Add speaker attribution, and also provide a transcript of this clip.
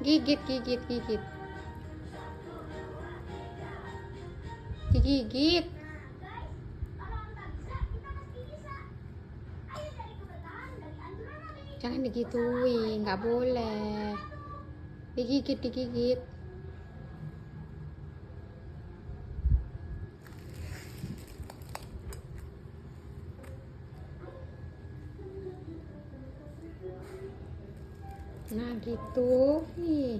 Speaker 1: Gigit, gigit, gigit. Digigit. Jangan digituin, nggak boleh. Digigit, digigit. Nah gitu nih.